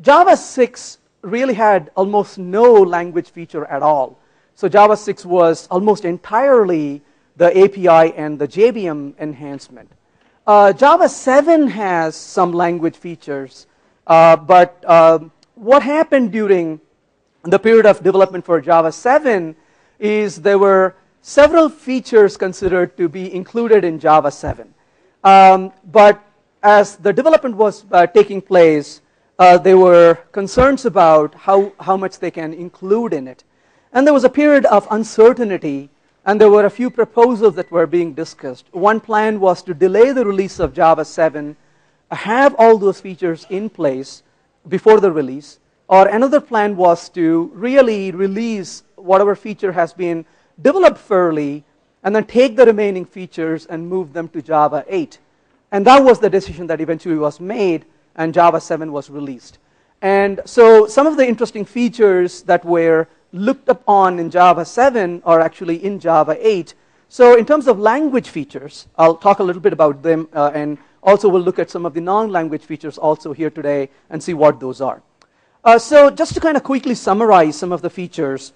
Java 6 really had almost no language feature at all. So Java 6 was almost entirely the API and the JVM enhancement. Java 7 has some language features, but what happened during the period of development for Java 7 is there were several features considered to be included in Java 7. But as the development was taking place, there were concerns about how much they can include in it. And there was a period of uncertainty, and there were a few proposals that were being discussed. One plan was to delay the release of Java 7, have all those features in place before the release, or another plan was to really release whatever feature has been developed fairly, and then take the remaining features and move them to Java 8. And that was the decision that eventually was made, and Java 7 was released. And so some of the interesting features that were looked upon in Java 7 are actually in Java 8. So in terms of language features, I'll talk a little bit about them, and also we'll look at some of the non-language features also here today and see what those are. So just to kind of quickly summarize some of the features,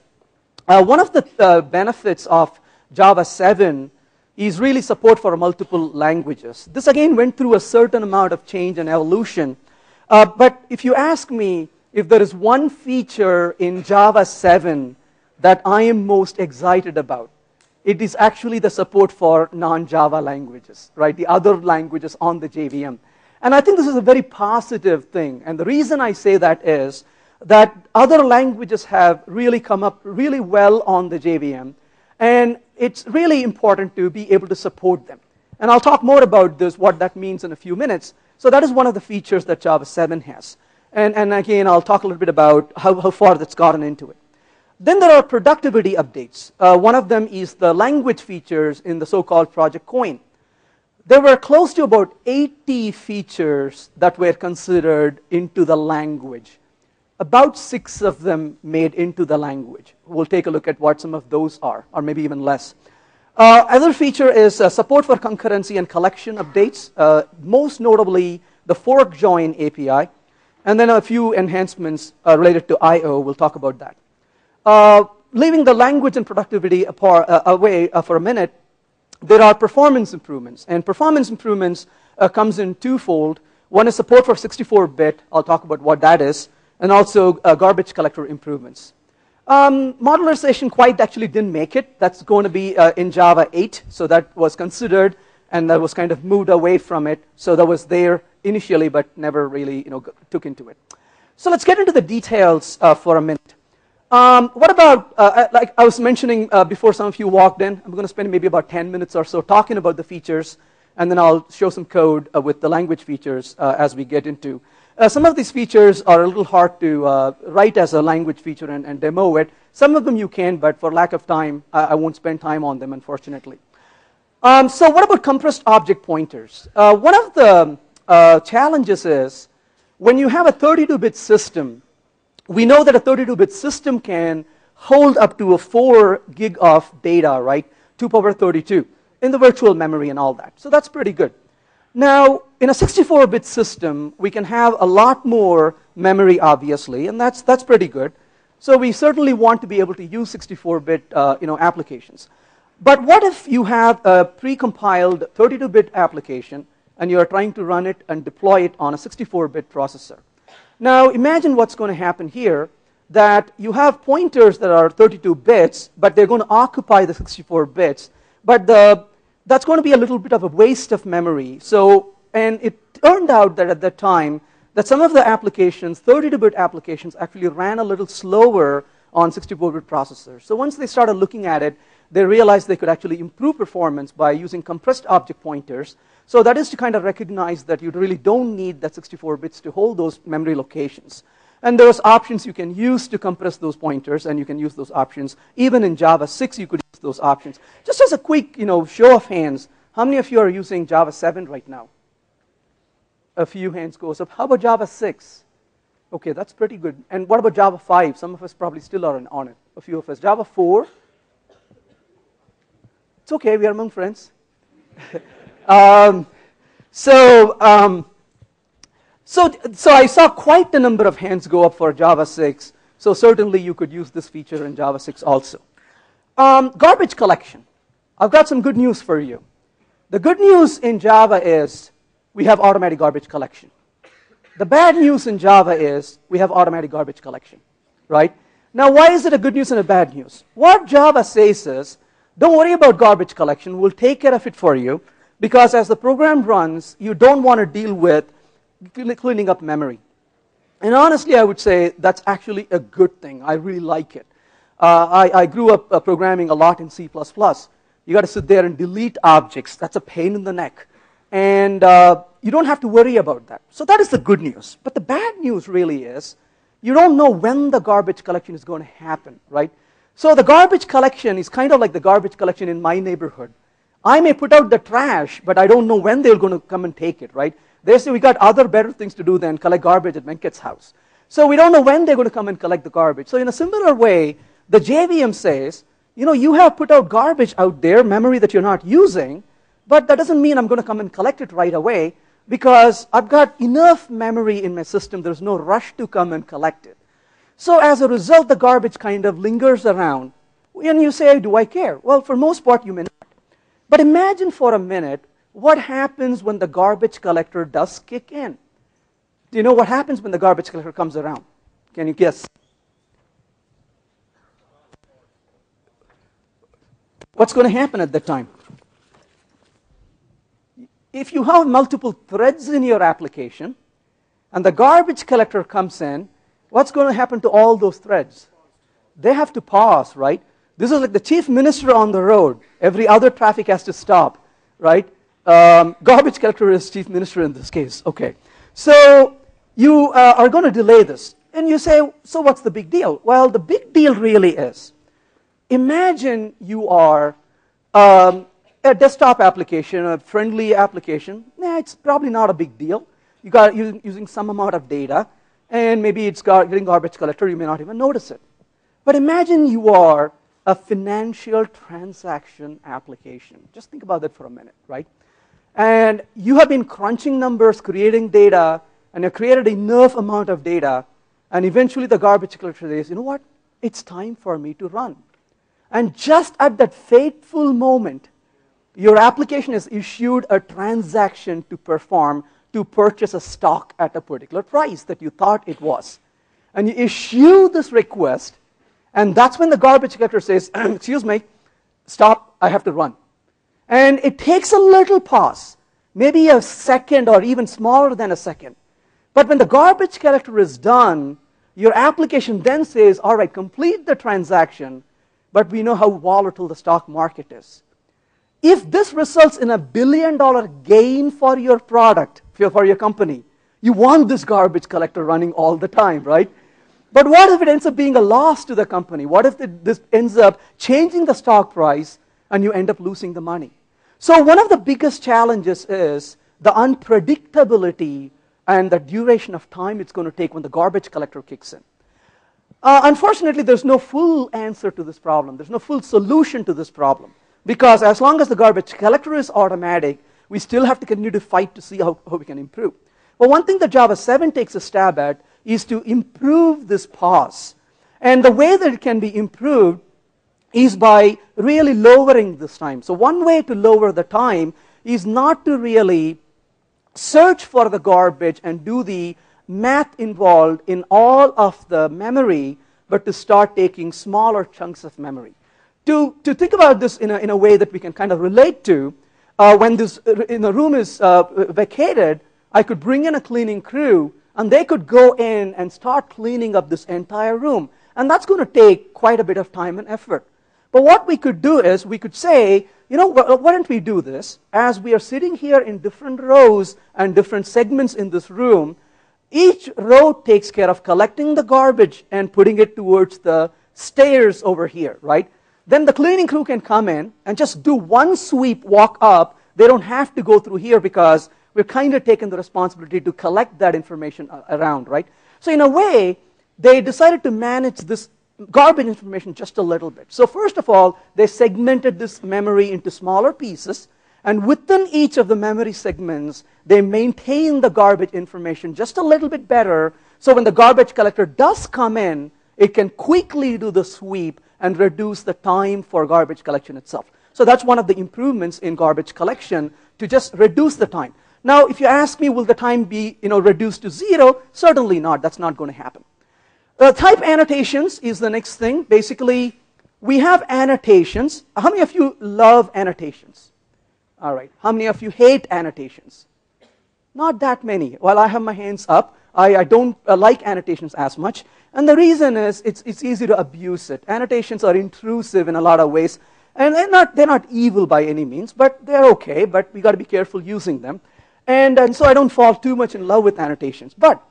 one of the benefits of Java 7 is really support for multiple languages. This again went through a certain amount of change and evolution. But if you ask me if there is one feature in Java 7 that I am most excited about, it is actually the support for non-Java languages, right? The other languages on the JVM. And I think this is a very positive thing. And the reason I say that is that other languages have really come up really well on the JVM. And it's really important to be able to support them. And I'll talk more about this, what that means in a few minutes. So that is one of the features that Java 7 has. And again, I'll talk a little bit about how far that's gotten into it. Then there are productivity updates. One of them is the language features in the so-called Project Coin. There were close to about 80 features that were considered into the language. About 6 of them made into the language. We'll take a look at what some of those are, or maybe even less. Other feature is support for concurrency and collection updates, most notably the fork join API, and then a few enhancements related to I/O. We'll talk about that. Leaving the language and productivity away for a minute, there are performance improvements. And performance improvements comes in twofold. One is support for 64-bit. I'll talk about what that is. And also garbage collector improvements. Modularization quite actually didn't make it. That's going to be in Java 8. So that was considered, and that was kind of moved away from it. So that was there initially, but never really took into it. So let's get into the details for a minute. What about, like I was mentioning before some of you walked in, I'm going to spend maybe about 10 minutes or so talking about the features, and then I'll show some code with the language features as we get into. Some of these features are a little hard to write as a language feature and demo it. Some of them you can, but for lack of time, I won't spend time on them, unfortunately. So what about compressed object pointers? One of the challenges is when you have a 32-bit system, we know that a 32-bit system can hold up to a 4 gig of data, right? 2 power 32 in the virtual memory and all that. So that's pretty good. Now, in a 64-bit system, we can have a lot more memory, obviously, and that's pretty good. So we certainly want to be able to use 64-bit applications. But what if you have a precompiled 32-bit application, and you're trying to run it and deploy it on a 64-bit processor? Now, imagine what's going to happen here, that you have pointers that are 32 bits, but they're going to occupy the 64 bits. But that's going to be a little bit of a waste of memory. So, and it turned out that at that time, that some of the applications, 32-bit applications, actually ran a little slower on 64-bit processors. So once they started looking at it, they realized they could actually improve performance by using compressed object pointers. So that is to kind of recognize that you really don't need that 64 bits to hold those memory locations. And there's options you can use to compress those pointers, and you can use those options. Even in Java 6, you could use those options. Just as a quick show of hands, how many of you are using Java 7 right now? A few hands goes up. How about Java 6? Okay, that's pretty good. And what about Java 5? Some of us probably still are on it. A few of us. Java 4? It's okay, we are among friends. So So I saw quite a number of hands go up for Java 6. So certainly you could use this feature in Java 6 also. Garbage collection. I've got some good news for you. The good news in Java is we have automatic garbage collection. The bad news in Java is we have automatic garbage collection, right? Now, why is it a good news and a bad news? What Java says is, don't worry about garbage collection. We'll take care of it for you, because as the program runs, you don't want to deal with cleaning up memory. And honestly, I would say that's actually a good thing. I really like it. I grew up programming a lot in C++. You got to sit there and delete objects. That's a pain in the neck. And you don't have to worry about that. So that is the good news. But the bad news really is you don't know when the garbage collection is going to happen, right? So the garbage collection is kind of like the garbage collection in my neighborhood. I may put out the trash, but I don't know when they're going to come and take it, right? They say we got other better things to do than collect garbage at Venkat's house. So we don't know when they're going to come and collect the garbage. So in a similar way, the JVM says, you have put out garbage out there, memory that you're not using, but that doesn't mean I'm going to come and collect it right away, because I've got enough memory in my system. There's no rush to come and collect it. So as a result, the garbage kind of lingers around. And you say, do I care? Well, for most part, you may not. But imagine for a minute what happens when the garbage collector does kick in. Do you know what happens when the garbage collector comes around? Can you guess? What's going to happen at that time? If you have multiple threads in your application and the garbage collector comes in, what's going to happen to all those threads? They have to pause, right? This is like the chief minister on the road. Every other traffic has to stop, right? Garbage collector is chief minister in this case. Okay. So you are going to delay this. And you say, so what's the big deal? Well, the big deal really is, imagine you are a desktop application, a friendly application. It's probably not a big deal. You got using some amount of data, and maybe it's getting garbage collector. You may not even notice it. But imagine you are a financial transaction application. Just think about that for a minute, right? And you have been crunching numbers, creating data, and you created enough amount of data, and eventually the garbage collector says, you know what? It's time for me to run. And just at that fateful moment, your application has issued a transaction to perform to purchase a stock at a particular price that you thought it was. And you issue this request, and that's when the garbage collector says, excuse me, stop, I have to run. And it takes a little pause, maybe a second or even smaller than a second. But when the garbage collector is done, your application then says, all right, complete the transaction, but we know how volatile the stock market is. If this results in $1 billion gain for your product, for your company, you want this garbage collector running all the time, right? But what if it ends up being a loss to the company? What if this ends up changing the stock price and you end up losing the money? So one of the biggest challenges is the unpredictability and the duration of time it's going to take when the garbage collector kicks in. Unfortunately, there's no full answer to this problem. There's no full solution to this problem. Because as long as the garbage collector is automatic, we still have to continue to fight to see how we can improve. But one thing that Java 7 takes a stab at is to improve this pause. And the way that it can be improved is by really lowering this time. So one way to lower the time is not to really search for the garbage and do the math involved in all of the memory, but to start taking smaller chunks of memory. To think about this in a way that we can kind of relate to, when this in the room is vacated, I could bring in a cleaning crew, and they could go in and start cleaning up this entire room. And that's going to take quite a bit of time and effort. But what we could do is we could say, why don't we do this? As we are sitting here in different rows and different segments in this room, each row takes care of collecting the garbage and putting it towards the stairs over here, right? Then the cleaning crew can come in and just do one sweep, walk up. They don't have to go through here because we're kind of taking the responsibility to collect that information around, right? So in a way, they decided to manage this garbage information just a little bit. So first of all, they segmented this memory into smaller pieces, And within each of the memory segments, they maintain the garbage information just a little bit better. So when the garbage collector does come in, it can quickly do the sweep and reduce the time for garbage collection itself. So that's one of the improvements in garbage collection, to just reduce the time. Now, if you ask me, will the time be reduced to 0? Certainly not. That's not going to happen. Type annotations is the next thing. Basically, we have annotations. How many of you love annotations? All right. How many of you hate annotations? Not that many. Well, I have my hands up. I don't like annotations as much. And the reason is it's easy to abuse it. Annotations are intrusive in a lot of ways. And they're not evil by any means, but they're okay. But we got to be careful using them. And so I don't fall too much in love with annotations. But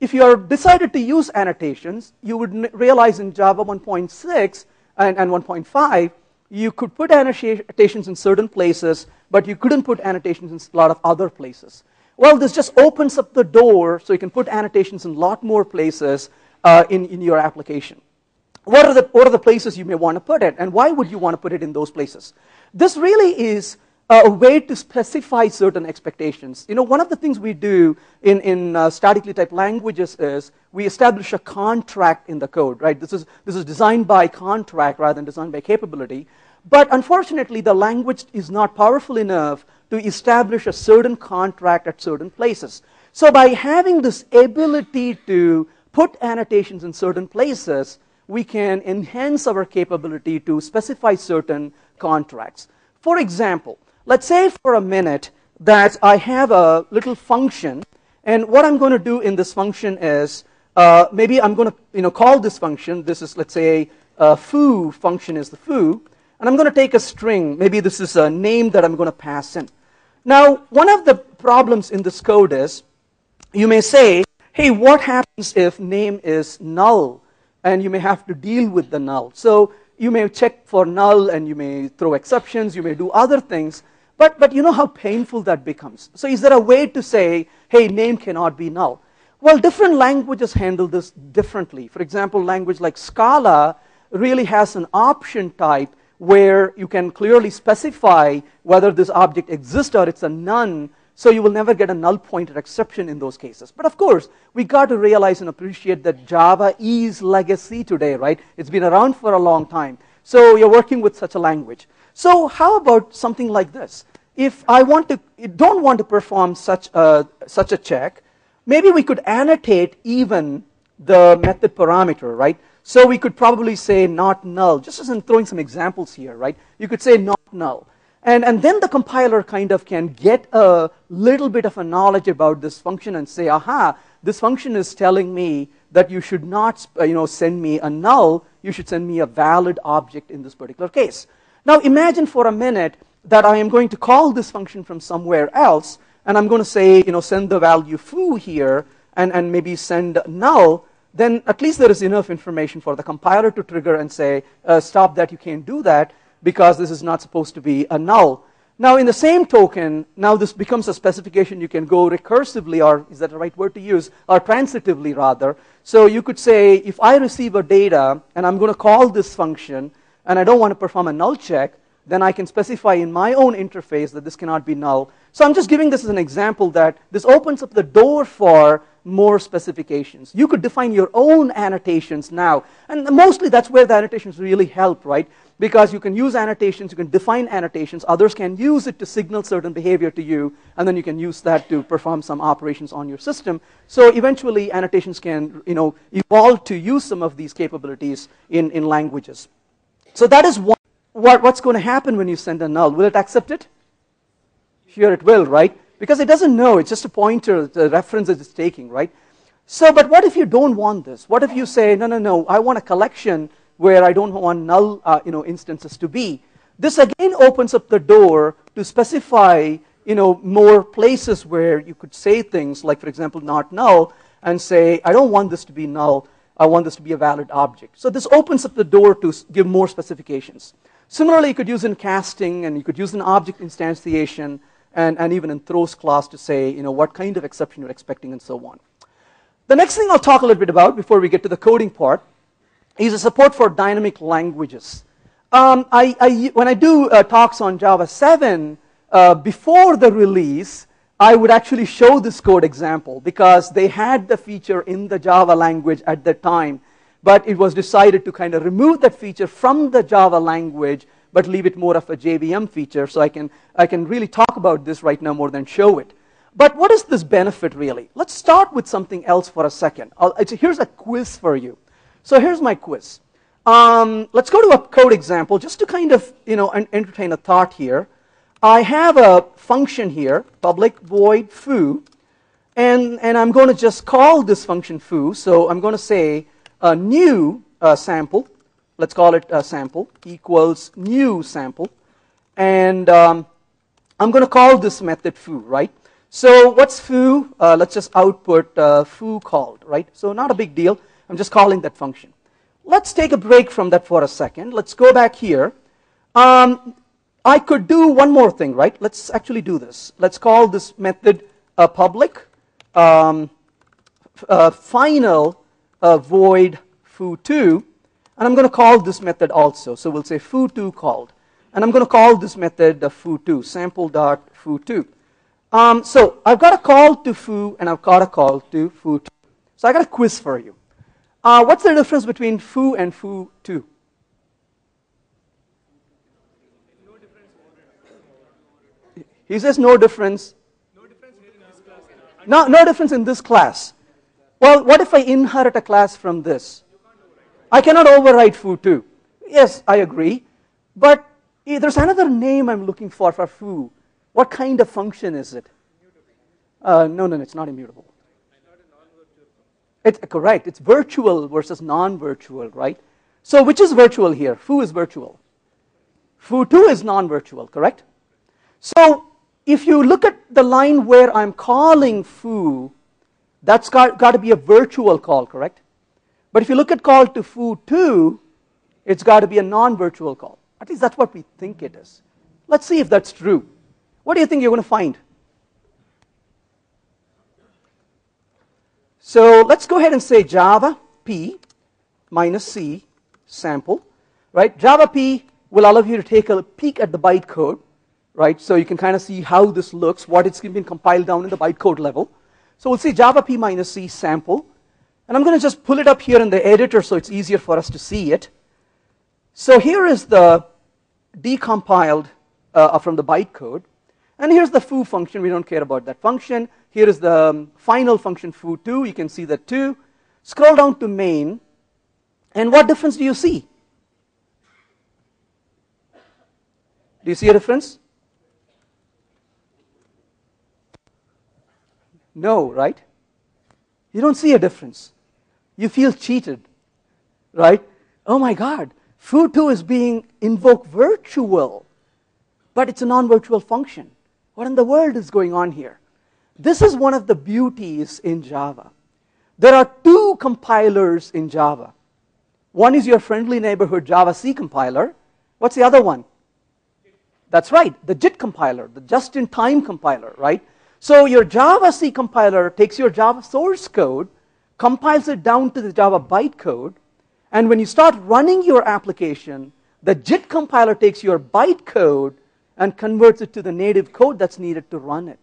if you are decided to use annotations, you would realize in Java 1.6 and 1.5, you could put annotations in certain places, but you couldn't put annotations in a lot of other places. Well, this just opens up the door so you can put annotations in a lot more places in your application. What are the places you may want to put it, and why would you want to put it in those places? This really is a way to specify certain expectations. One of the things we do in statically typed languages is we establish a contract in the code, right? This is designed by contract rather than designed by capability. But unfortunately, the language is not powerful enough to establish a certain contract at certain places. So by having this ability to put annotations in certain places, we can enhance our capability to specify certain contracts. For example, let's say for a minute that I have a little function, and what I'm going to do in this function is maybe I'm going to call this function. This is, let's say, foo function is the foo, and I'm going to take a string. Maybe this is a name that I'm going to pass in. Now, one of the problems in this code is you may say, hey, what happens if name is null? And you may have to deal with the null. So you may check for null, and you may throw exceptions. You may do other things. But you know how painful that becomes. So is there a way to say, hey, name cannot be null? Well, different languages handle this differently. For example, language like Scala really has an option type where you can clearly specify whether this object exists or it's a none, so you will never get a null pointer exception in those cases. But of course, we got to realize and appreciate that Java is legacy today, right? It's been around for a long time. So you're working with such a language. So how about something like this? If I don't want to perform such a check, maybe we could annotate even the method parameter, right? So we could probably say not null, just as I'm throwing some examples here, right? You could say not null. And then the compiler kind of can get a little bit of a knowledge about this function and say, aha, this function is telling me that you should not send me a null, you should send me a valid object in this particular case. Now imagine for a minute that I am going to call this function from somewhere else, and I'm going to say, send the value foo here, and maybe send null. Then at least there is enough information for the compiler to trigger and say, stop that, you can't do that, because this is not supposed to be a null. Now in the same token, now this becomes a specification you can go recursively, or is that the right word to use, or transitively rather. So you could say, if I receive a data, and I'm going to call this function, and I don't want to perform a null check, then I can specify in my own interface that this cannot be null. So I'm just giving this as an example that this opens up the door for more specifications. You could define your own annotations now. And mostly that's where the annotations really help, right? Because you can use annotations, you can define annotations, others can use it to signal certain behavior to you, and then you can use that to perform some operations on your system. So eventually annotations can evolve to use some of these capabilities in languages. So that is what's going to happen when you send a null. Will it accept it? Sure it will, right? Because it doesn't know, it's just a pointer, the reference that it's taking, right? So, but what if you don't want this? What if you say, no, I want a collection where I don't want null instances to be? This again opens up the door to specify more places where you could say things like, for example, not null, and say, I don't want this to be null, I want this to be a valid object. So this opens up the door to give more specifications. Similarly, you could use in casting, and you could use in object instantiation, and even in throws class to say what kind of exception you're expecting and so on. The next thing I'll talk a little bit about before we get to the coding part is a support for dynamic languages. When I do talks on Java 7, before the release, I would actually show this code example because they had the feature in the Java language at the time, but it was decided to kind of remove that feature from the Java language but leave it more of a JVM feature. So I can really talk about this right now more than show it. But what is this benefit really? Let's start with something else for a second. Here's a quiz for you. So here's my quiz. Let's go to a code example just to kind of entertain a thought here. I have a function here, public void foo, and I'm going to just call this function foo. So I'm going to say a new sample. Let's call it a sample equals new sample, and I'm going to call this method foo, right? So what's foo? Let's just output foo called, right? So not a big deal. I'm just calling that function. Let's take a break from that for a second. Let's go back here. I could do one more thing, right? Let's actually do this. Let's call this method public final void foo2, and I'm going to call this method also. So we'll say foo2 called, and I'm going to call this method foo2 sample.foo2. So I've got a call to foo and I've got a call to foo2. So I got a quiz for you. What's the difference between foo and foo2? He says no difference. No difference in this class. No difference in this class. Well, what if I inherit a class from this? I cannot override foo2. Yes, I agree. But there's another name I'm looking for foo. What kind of function is it? No, it's not immutable. It's correct. It's virtual versus non-virtual, right? So which is virtual here? Foo is virtual. Foo2 is non-virtual, correct? So if you look at the line where I'm calling foo, that's got to be a virtual call, correct? But if you look at call to foo2, it's got to be a non-virtual call. At least that's what we think it is. Let's see if that's true. What do you think you're going to find? So let's go ahead and say Java P minus C sample, right? Java P will allow you to take a peek at the bytecode, right? So you can kind of see how this looks, what it's been compiled down in the bytecode level. So we'll see Java P minus C sample, and I'm going to just pull it up here in the editor so it's easier for us to see it. So here is the decompiled from the bytecode, and here's the foo function. We don't care about that function. Here is the final function foo2. You can see that too. Scroll down to main, and what difference do you see? Do you see a difference? No, right? You don't see a difference. You feel cheated, right? Oh my God, foo2 is being invoked virtual, but it's a non-virtual function. What in the world is going on here? This is one of the beauties in Java. There are two compilers in Java. One is your friendly neighborhood Java C compiler. What's the other one? That's right, the JIT compiler, the just-in-time compiler, right? So your Java C compiler takes your Java source code, compiles it down to the Java bytecode, and when you start running your application, the JIT compiler takes your bytecode and converts it to the native code that's needed to run it.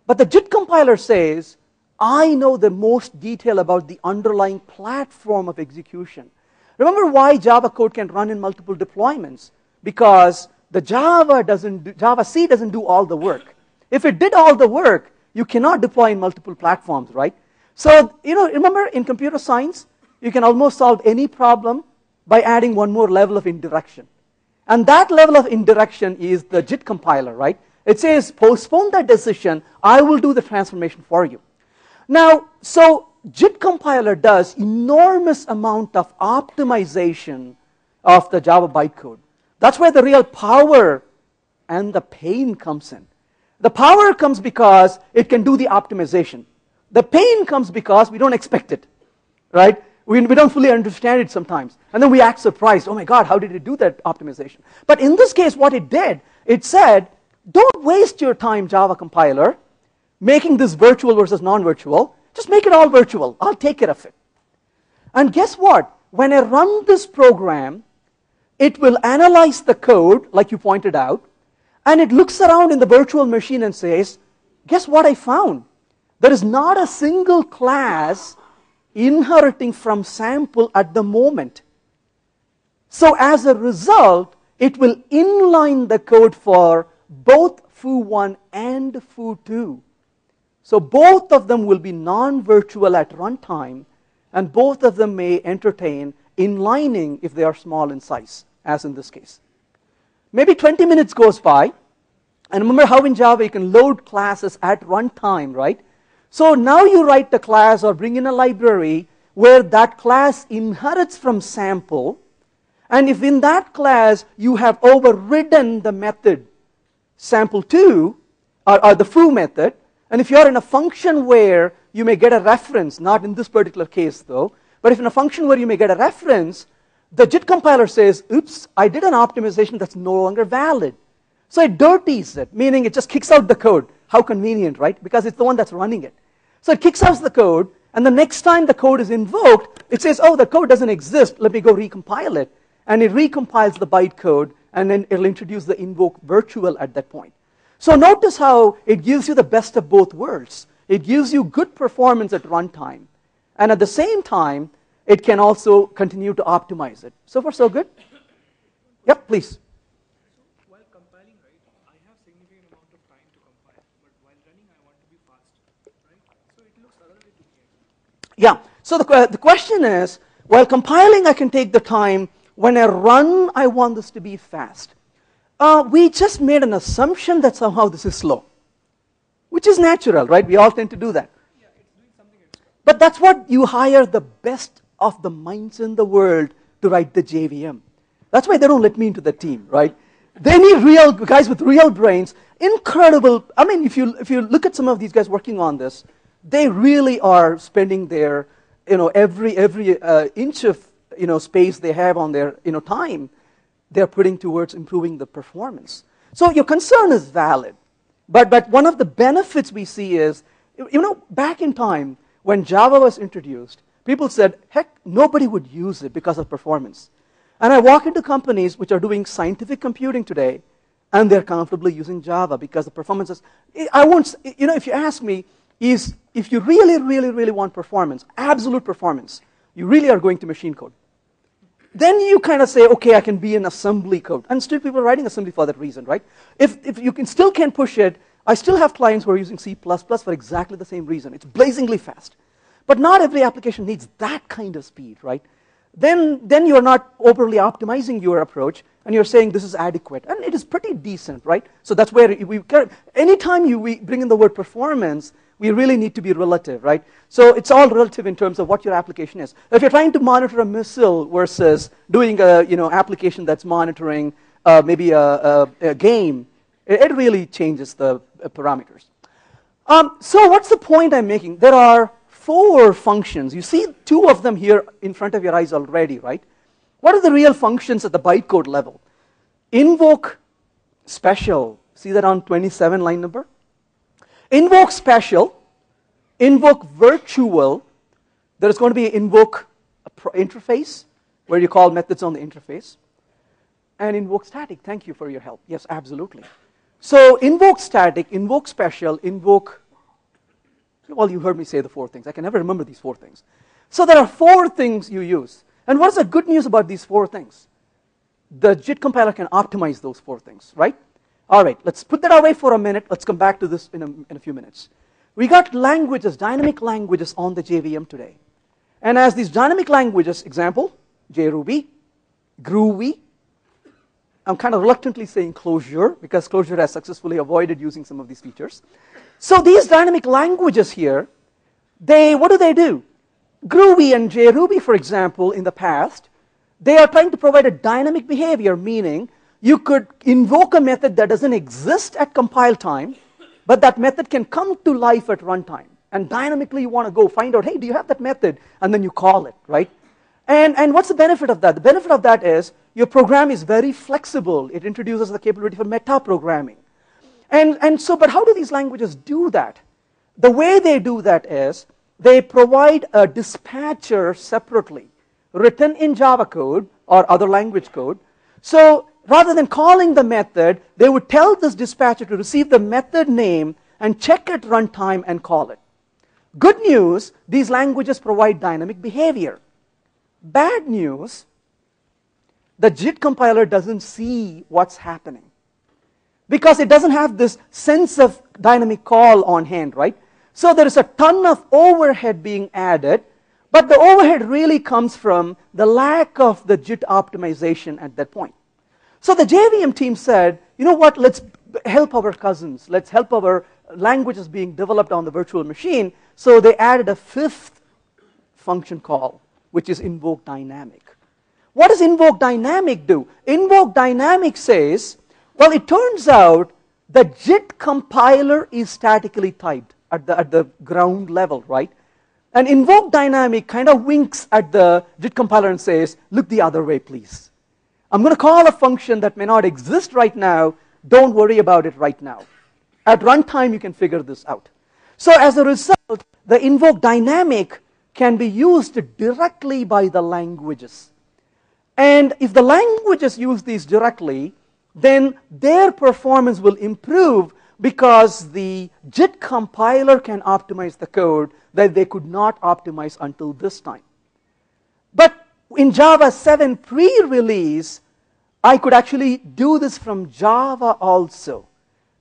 But the JIT compiler says, I know the most detail about the underlying platform of execution. Remember why Java code can run in multiple deployments? Because the Java C doesn't do all the work. If it did all the work, you cannot deploy in multiple platforms, right? So, remember in computer science, you can almost solve any problem by adding one more level of indirection. And that level of indirection is the JIT compiler, right? It says, postpone that decision, I will do the transformation for you. Now, so JIT compiler does enormous amount of optimization of the Java bytecode. That's where the real power and the pain comes in. The power comes because it can do the optimization. The pain comes because we don't expect it, right? We don't fully understand it sometimes. And then we act surprised. Oh my God, how did it do that optimization? But in this case, what it did, it said, don't waste your time, Java compiler, making this virtual versus non-virtual. Just make it all virtual. I'll take care of it. And guess what? When I run this program, it will analyze the code, like you pointed out, And it looks around in the virtual machine and says, guess what I found? There is not a single class inheriting from sample at the moment. So as a result, it will inline the code for both foo1 and foo2. So both of them will be non-virtual at runtime, and both of them may entertain inlining if they are small in size, as in this case. Maybe 20 minutes goes by, and remember how in Java you can load classes at runtime, right? So now you write the class or bring in a library where that class inherits from sample, and if in that class you have overridden the method sample2, or the foo method, and if you're in a function where you may get a reference, not in this particular case though, but if in a function where you may get a reference, the JIT compiler says, oops, I did an optimization that's no longer valid. So it dirties it, meaning it just kicks out the code. How convenient, right? Because it's the one that's running it. So it kicks out the code, and the next time the code is invoked, it says, oh, the code doesn't exist, let me go recompile it. And it recompiles the bytecode, and then it'll introduce the Invoke Virtual at that point. So notice how it gives you the best of both worlds. It gives you good performance at runtime, and at the same time, it can also continue to optimize it. So far, so good? Yep, please. So while compiling, right, I have significant amount of time to compile, but while running, I want to be fast, right? So it looks other way to me. Yeah, so the question is, while compiling, I can take the time. When I run, I want this to be fast. We just made an assumption that somehow this is slow, which is natural, right? We all tend to do that. Yeah, it's doing something extra. But that's what you hire the best of the minds in the world to write the JVM. That's why they don't let me into the team, right? They need real guys with real brains. Incredible. I mean, if you look at some of these guys working on this, they really are spending their, every inch of space they have on their time, they're putting towards improving the performance. So your concern is valid, but one of the benefits we see is, back in time when Java was introduced, people said, heck, nobody would use it because of performance. And I walk into companies which are doing scientific computing today, and they're comfortably using Java because the performance is, I won't, if you ask me, if you really, really, really want performance, absolute performance, you really are going to machine code. Then you kind of say, okay, I can be in assembly code. And still people are writing assembly for that reason, right? If you still can't push it, I still have clients who are using C++ for exactly the same reason. It's blazingly fast. But not every application needs that kind of speed, right? Then you're not overly optimizing your approach, and you're saying this is adequate. And it is pretty decent, right? So that's where anytime we bring in the word performance, we really need to be relative, right? So it's all relative in terms of what your application is. If you're trying to monitor a missile versus doing a application that's monitoring maybe a game, it really changes the parameters. So what's the point I'm making? There are 4 functions. You see 2 of them here in front of your eyes already, right? What are the real functions at the bytecode level? Invoke special. See that on 27 line number? Invoke special, invoke virtual. There is going to be an invoke interface where you call methods on the interface. And invoke static. Thank you for your help. Yes, absolutely. So invoke static, invoke special, invoke. Well, you heard me say the 4 things. I can never remember these 4 things. So there are 4 things you use. And what's the good news about these 4 things? The JIT compiler can optimize those 4 things, right? All right, let's put that away for a minute. Let's come back to this in a few minutes. We got languages, dynamic languages on the JVM today. And as these dynamic languages, example, JRuby, Groovy, I'm kind of reluctantly saying Clojure, because Clojure has successfully avoided using some of these features. So these dynamic languages here, what do? Groovy and JRuby, for example, in the past, they are trying to provide a dynamic behavior, meaning you could invoke a method that doesn't exist at compile time, but that method can come to life at runtime. And dynamically you want to go find out, hey, do you have that method? And then you call it, right? And what's the benefit of that? The benefit of that is your program is very flexible. It introduces the capability for meta-programming. But how do these languages do that? The way they do that is they provide a dispatcher separately, written in Java code or other language code. So rather than calling the method, they would tell this dispatcher to receive the method name and check at runtime and call it. Good news, these languages provide dynamic behavior. Bad news, the JIT compiler doesn't see what's happening, because it doesn't have this sense of dynamic call on hand, right? So there is a ton of overhead being added, but the overhead really comes from the lack of the JIT optimization at that point. So the JVM team said, you know what, let's help our cousins. Let's help our languages being developed on the virtual machine. So they added a fifth function call, which is Invoke Dynamic. What does Invoke Dynamic do? Invoke Dynamic says, well, it turns out the JIT compiler is statically typed at the ground level, right? And Invoke Dynamic kind of winks at the JIT compiler and says, look the other way, please. I'm going to call a function that may not exist right now. Don't worry about it right now. At runtime, you can figure this out. So as a result, the Invoke Dynamic can be used directly by the languages. And if the languages use these directly, then their performance will improve because the JIT compiler can optimize the code that they could not optimize until this time. But in Java 7 pre-release, I could actually do this from Java also.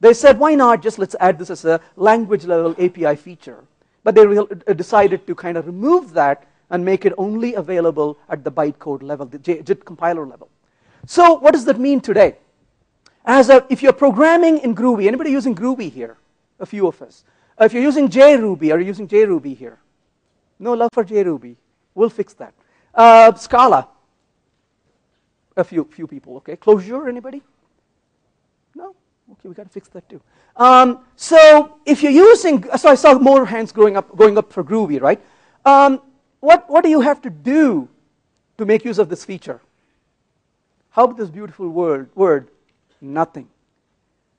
They said, why not just let's add this as a language level API feature. But they decided to kind of remove that and make it only available at the bytecode level, the JIT compiler level. So what does that mean today? If you're programming in Groovy, anybody using Groovy here? A few of us. If you're using JRuby, are you using JRuby here? No love for JRuby. We'll fix that. Scala. A few people, okay. Clojure, anybody? No? Okay, we got to fix that too. So if you're using, so I saw more hands going up for Groovy, right? What do you have to do to make use of this feature? How about this beautiful word? Nothing.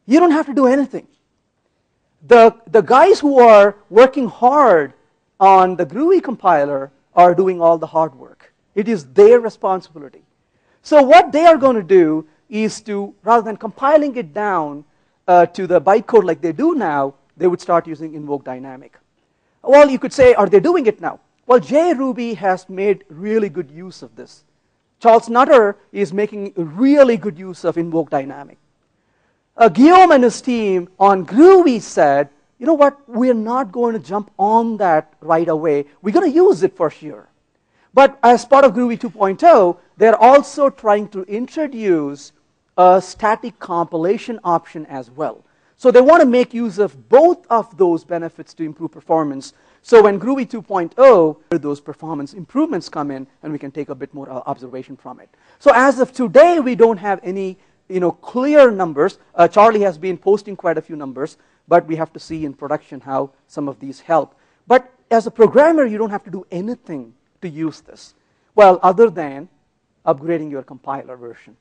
You don't have to do anything. The guys who are working hard on the Groovy compiler are doing all the hard work. It is their responsibility. So what they are going to do is to, rather than compiling it down to the bytecode like they do now, they would start using Invoke Dynamic. Well, you could say, are they doing it now? Well, JRuby has made really good use of this. Charles Nutter is making really good use of Invoke Dynamic. Guillaume and his team on Groovy said, you know what, we're not going to jump on that right away. We're going to use it for sure. But as part of Groovy 2.0, they're also trying to introduce a static compilation option as well. So they want to make use of both of those benefits to improve performance. So when Groovy 2.0, those performance improvements come in, and we can take a bit more observation from it. So as of today, we don't have any clear numbers. Charlie has been posting quite a few numbers, but we have to see in production how some of these help. But as a programmer, you don't have to do anything to use this. Well, other than upgrading your compiler version.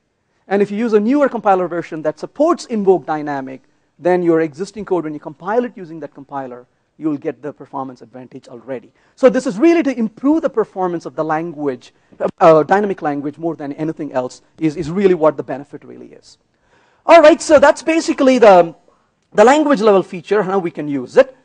And if you use a newer compiler version that supports Invoke Dynamic, then your existing code, when you compile it using that compiler, you will get the performance advantage already. So this is really to improve the performance of the language, dynamic language, more than anything else, is really what the benefit really is. All right, so that's basically the language level feature, how we can use it.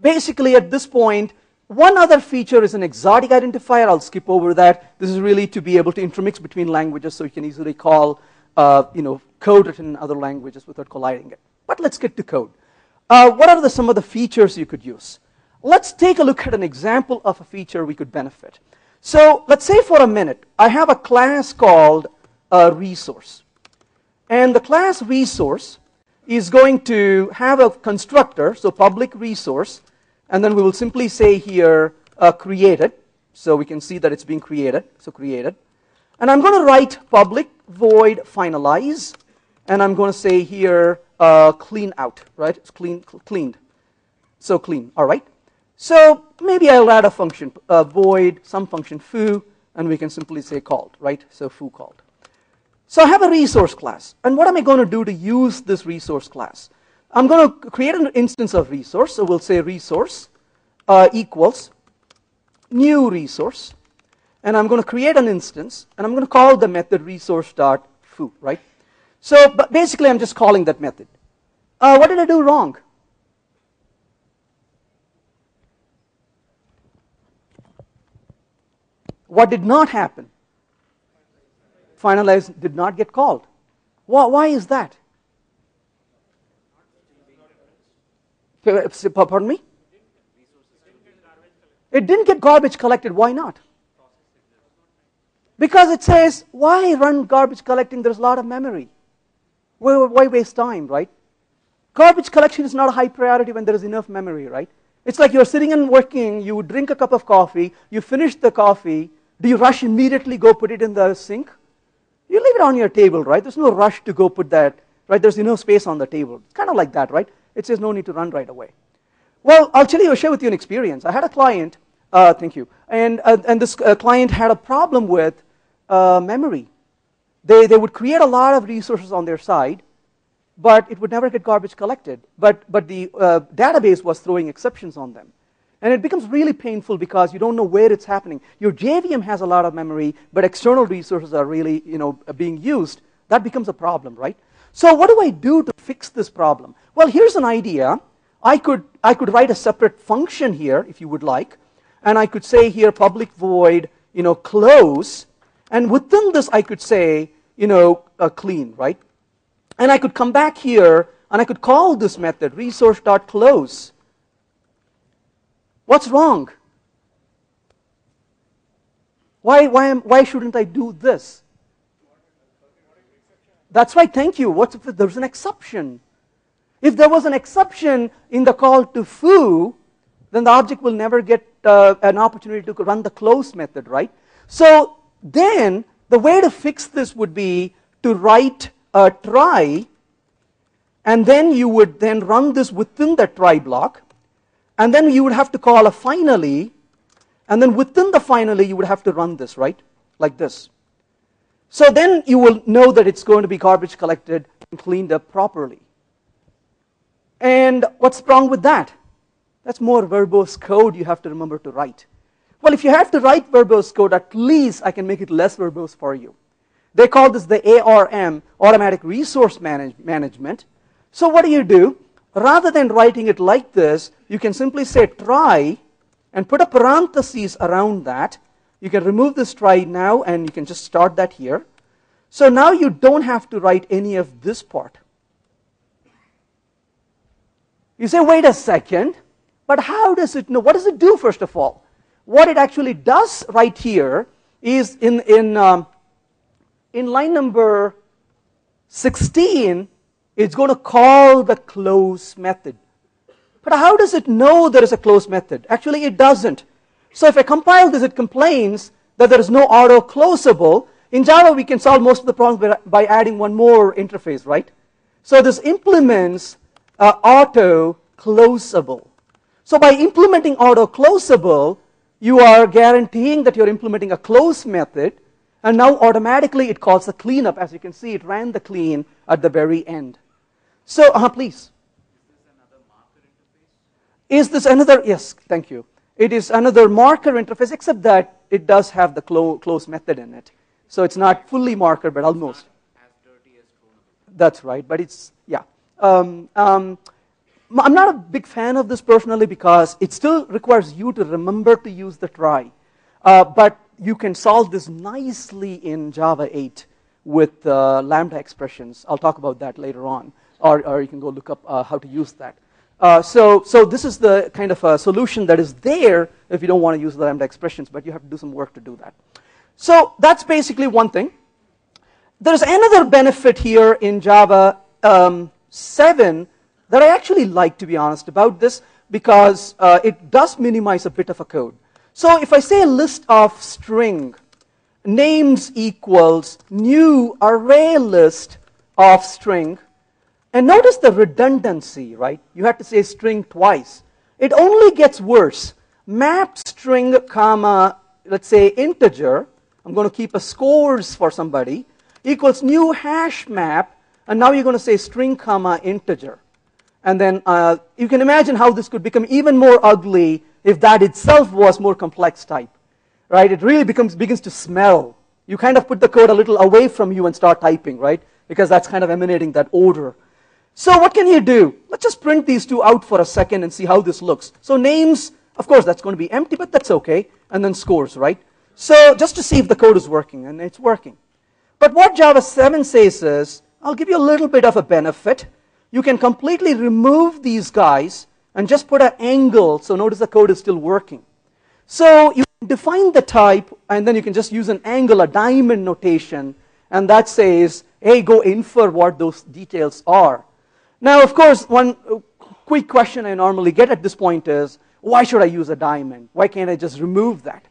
Basically at this point, one other feature is an exotic identifier. I'll skip over that. This is really to be able to intermix between languages so you can easily call code written in other languages without colliding it. But let's get to code. What are some of the features you could use? Let's take a look at an example of a feature we could benefit. So let's say for a minute, I have a class called resource. And the class resource is going to have a constructor, so public resource, and then we will simply say here created. So we can see that it's being created, so created. And I'm going to write public void finalize, and I'm going to say here clean out, right? It's cleaned. So clean, all right. So maybe I'll add a function, void some function foo, and we can simply say called, right? So foo called. So I have a resource class, and what am I going to do to use this resource class? I'm going to create an instance of resource, so we'll say resource equals new resource, and I'm going to create an instance, and I'm going to call the method resource.foo, right? So but basically, I'm just calling that method. What did I do wrong? What did not happen? Finalize did not get called. Why is that? Pardon me? It didn't get garbage collected. Why not? Because it says, why run garbage collecting? There's a lot of memory. Why waste time, right? Garbage collection is not a high priority when there is enough memory, right? It's like you're sitting and working, you drink a cup of coffee, you finish the coffee, do you rush immediately go put it in the sink? You leave it on your table, right? There's no rush to go put that, right? There's enough space on the table. It's kind of like that, right? It says no need to run right away. Well, I'll share with you an experience. I had a client, thank you, and this client had a problem with memory. They would create a lot of resources on their side, but it would never get garbage collected. But the database was throwing exceptions on them. And it becomes really painful because you don't know where it's happening. Your JVM has a lot of memory, but external resources are really being used. That becomes a problem, right? So what do I do to fix this problem? Well, here's an idea. I could write a separate function here, if you would like, and I could say here public void, close, and within this I could say, clean, right? And I could come back here and I could call this method resource.close. What's wrong? Why shouldn't I do this? That's right, thank you. What if there's an exception? If there was an exception in the call to foo, then the object will never get an opportunity to run the close method, right? So then the way to fix this would be to write a try, and then you would then run this within the try block, and then you would have to call a finally, and then within the finally you would have to run this, right? Like this. So then you will know that it's going to be garbage collected and cleaned up properly. And what's wrong with that? That's more verbose code you have to remember to write. Well, if you have to write verbose code, at least I can make it less verbose for you. They call this the ARM, Automatic Resource Management. So what do? Rather than writing it like this, you can simply say try and put a parenthesis around that. You can remove this try now and you can just start that here. So now you don't have to write any of this part. You say, wait a second, but how does it know? What does it do, first of all? What it actually does right here is in line number 16, it's going to call the close method. But how does it know there is a close method? Actually, it doesn't. So if I compile this, it complains that there is no auto closable. In Java, we can solve most of the problems by adding one more interface, right? So this implements auto closable. So by implementing auto closable, you are guaranteeing that you're implementing a close method, and now automatically it calls the cleanup. As you can see, it ran the clean at the very end. So, please. Is this another? Yes, thank you. It is another marker interface, except that it does have the close method in it. So it's not fully marker, but almost. As dirty as clonable. That's right, but it's, yeah. I'm not a big fan of this personally because it still requires you to remember to use the try. But you can solve this nicely in Java 8 with lambda expressions. I'll talk about that later on. Or you can go look up how to use that. So this is the kind of a solution that is there if you don't want to use the lambda expressions, but you have to do some work to do that. So that's basically one thing. There's another benefit here in Java 7 that I actually like, to be honest, about this, because it does minimize a bit of a code. So if I say a list of string, names equals new array list of string, and notice the redundancy, right? You have to say string twice. It only gets worse. Map string comma, let's say integer, I'm going to keep a scores for somebody, equals new hash map, and now you're going to say string comma integer. And then you can imagine how this could become even more ugly if that itself was more complex type. right? It really begins to smell. You kind of put the code a little away from you and start typing, right? Because that's kind of emanating that odor. So what can you do? Let's just print these two out for a second and see how this looks. So names, of course, that's going to be empty, but that's okay. And then scores, right? So just to see if the code is working, and it's working. But what Java 7 says is, I'll give you a little bit of a benefit. You can completely remove these guys and just put an angle, so notice the code is still working. So you define the type, and then you can just use an angle, a diamond notation, and that says, hey, go infer what those details are. Now, of course, one quick question I normally get at this point is, why should I use a diamond? Why can't I just remove that?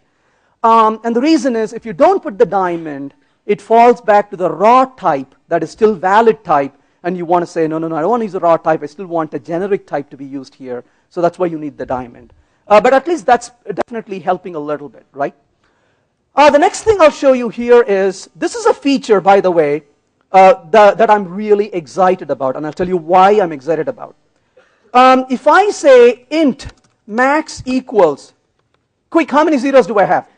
And the reason is, if you don't put the diamond, it falls back to the raw type that is still valid type, and you want to say, no, I don't want to use a raw type, I still want a generic type to be used here, so that's why you need the diamond. But at least that's definitely helping a little bit, right? The next thing I'll show you here is, this is a feature, by the way, that I'm really excited about, and I'll tell you why I'm excited about. If I say int max equals, quick, how many zeros do I have?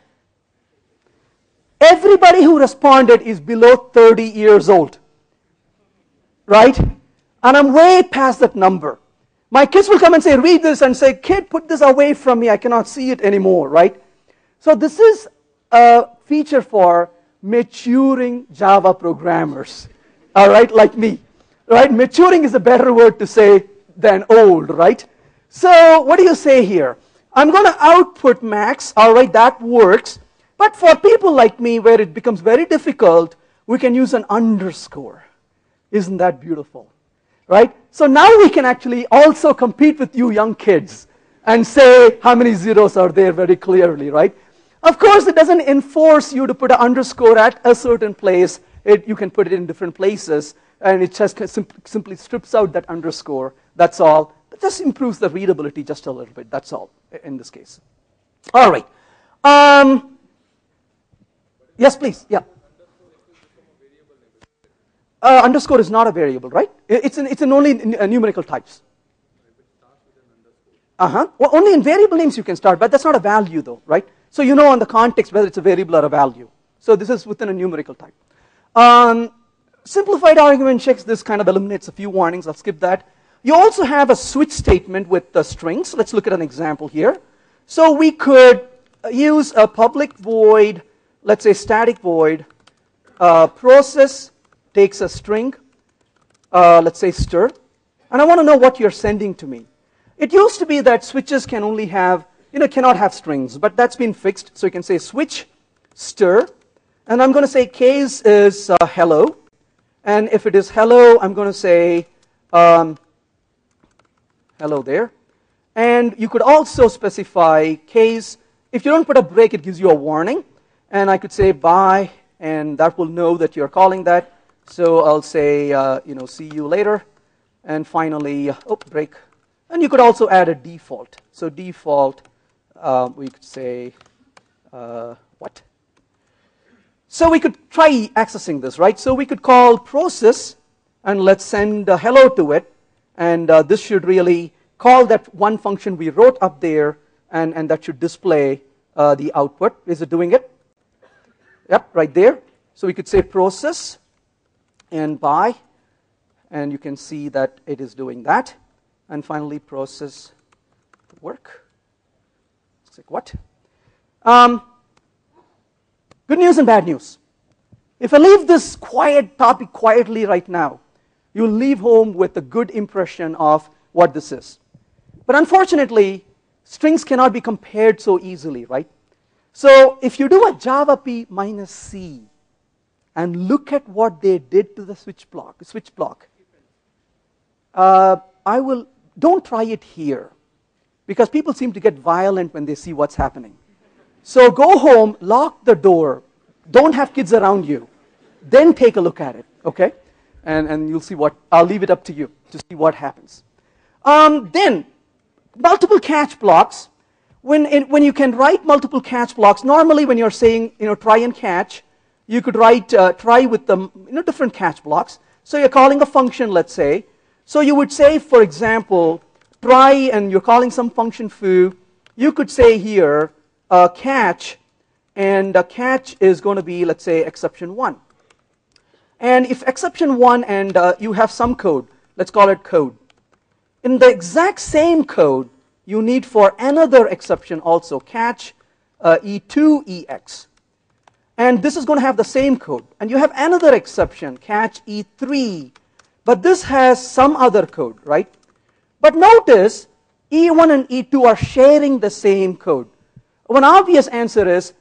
Everybody who responded is below 30 years old, right? And I'm way past that number. My kids will come and say, read this, and say, kid, put this away from me, I cannot see it anymore, right? So this is a feature for maturing Java programmers, all right, like me, right? Maturing is a better word to say than old, right? So what do you say here? I'm going to output max, all right, that works. But for people like me, where it becomes very difficult, we can use an underscore. Isn't that beautiful? Right? So now we can actually also compete with you young kids and say how many zeros are there very clearly, right? Of course, it doesn't enforce you to put an underscore at a certain place. You can put it in different places, and it just simply strips out that underscore. That's all. It just improves the readability just a little bit. That's all in this case. All right. Yes, please. Yeah. Underscore is not a variable, right? It's in only numerical types. Well, only in variable names you can start, but that's not a value though, right? So you know on the context whether it's a variable or a value. So this is within a numerical type. Simplified argument checks, this kind of eliminates a few warnings. I'll skip that. You also have a switch statement with the strings. Let's look at an example here. So we could use a public void, let's say static void, process takes a string, let's say stir, and I want to know what you're sending to me. It used to be that switches can only have, cannot have strings, but that's been fixed. So you can say switch stir, and I'm going to say case is hello, and if it is hello, I'm going to say hello there. And you could also specify case. If you don't put a break, it gives you a warning, and I could say bye, and that will know that you're calling that. So I'll say, see you later. And finally, break. And you could also add a default. So default, we could say, what? So we could try accessing this, right? So we could call process, and let's send a hello to it. And this should really call that one function we wrote up there, and that should display the output. Is it doing it? Yep, right there. So we could say process and bye, and you can see that it is doing that. And finally, process work. It's like what? Good news and bad news. If I leave this quiet topic quietly right now, you'll leave home with a good impression of what this is. But unfortunately, strings cannot be compared so easily, right? So if you do a Java P minus C and look at what they did to the switch block, don't try it here, because people seem to get violent when they see what's happening. So go home, lock the door, don't have kids around you, then take a look at it, okay? And you'll see what, I'll leave it up to you to see what happens. Then, multiple catch blocks. When you can write multiple catch blocks, normally when you're saying, try and catch, you could write try with the different catch blocks. So you're calling a function, let's say. So you would say, for example, try, and you're calling some function foo. You could say here, catch, and catch is going to be, let's say, exception 1. And if exception 1 and you have some code, let's call it code. In the exact same code, you need for another exception also, catch E2 EX. And this is going to have the same code. And you have another exception, catch E3. But this has some other code, right? But notice, E1 and E2 are sharing the same code. One obvious answer is,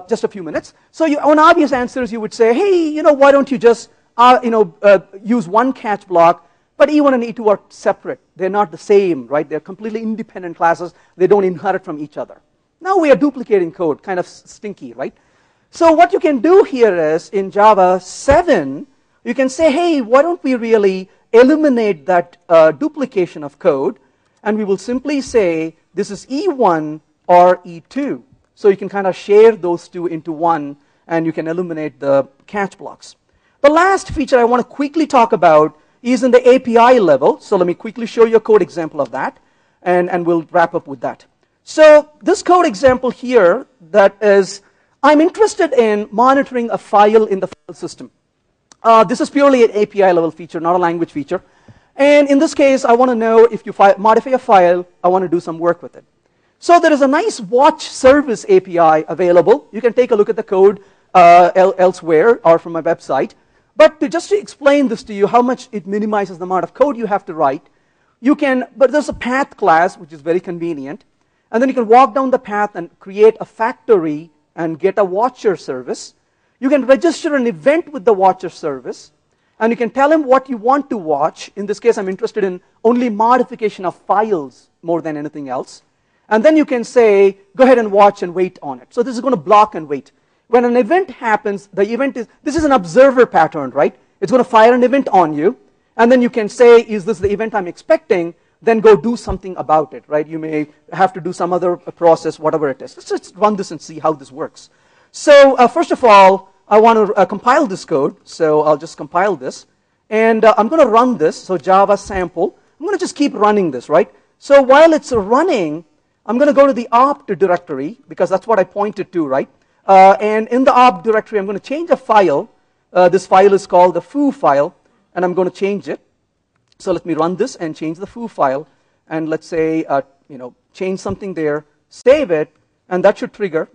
just a few minutes. So one obvious answer is you would say, hey, why don't you just use one catch block, but E1 and E2 are separate. They're not the same, right? They're completely independent classes. They don't inherit from each other. Now we are duplicating code, kind of stinky, right? So what you can do here is, in Java 7, you can say, hey, why don't we really eliminate that duplication of code, and we will simply say, this is E1 or E2. So you can kind of share those two into one, and you can eliminate the catch blocks. The last feature I want to quickly talk about is in the API level. So let me quickly show you a code example of that, and we'll wrap up with that. So this code example here, that is, I'm interested in monitoring a file in the file system. This is purely an API level feature, not a language feature. And in this case, I want to know if you modify a file, I want to do some work with it. So there is a nice watch service API available. You can take a look at the code elsewhere or from my website. But just to explain this to you, how much it minimizes the amount of code you have to write, but there's a path class, which is very convenient. And then you can walk down the path and create a factory and get a watcher service. You can register an event with the watcher service. And you can tell him what you want to watch. In this case, I'm interested in only modification of files more than anything else. And then you can say, go ahead and watch and wait on it. So this is going to block and wait. When an event happens, this is an observer pattern, right? It's going to fire an event on you. And then you can say, is this the event I'm expecting? Then go do something about it, right? You may have to do some other process, whatever it is. Let's just run this and see how this works. So first of all, I want to compile this code. So I'll just compile this. And I'm going to run this. So Java sample. I'm going to just keep running this, right? So while it's running, I'm going to go to the opt directory, because that's what I pointed to, right? And in the opt directory, I'm going to change a file. This file is called the foo file, and I'm going to change it. So let me run this and change the foo file. And let's say, change something there, save it, and that should trigger,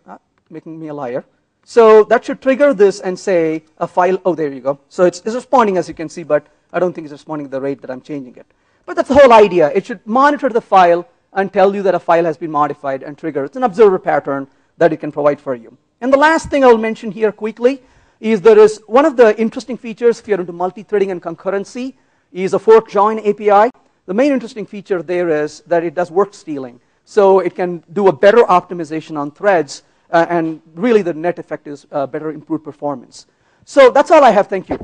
making me a liar. So that should trigger this and say a file, oh, there you go. So it's responding, as you can see, but I don't think it's responding at the rate that I'm changing it. But that's the whole idea. It should monitor the file and tell you that a file has been modified and trigger. It's an observer pattern that it can provide for you. And the last thing I'll mention here quickly is there is one of the interesting features, if you're into multi-threading and concurrency, is a fork join API. The main interesting feature there is that it does work stealing. So it can do a better optimization on threads, and really the net effect is better improved performance. So that's all I have. Thank you.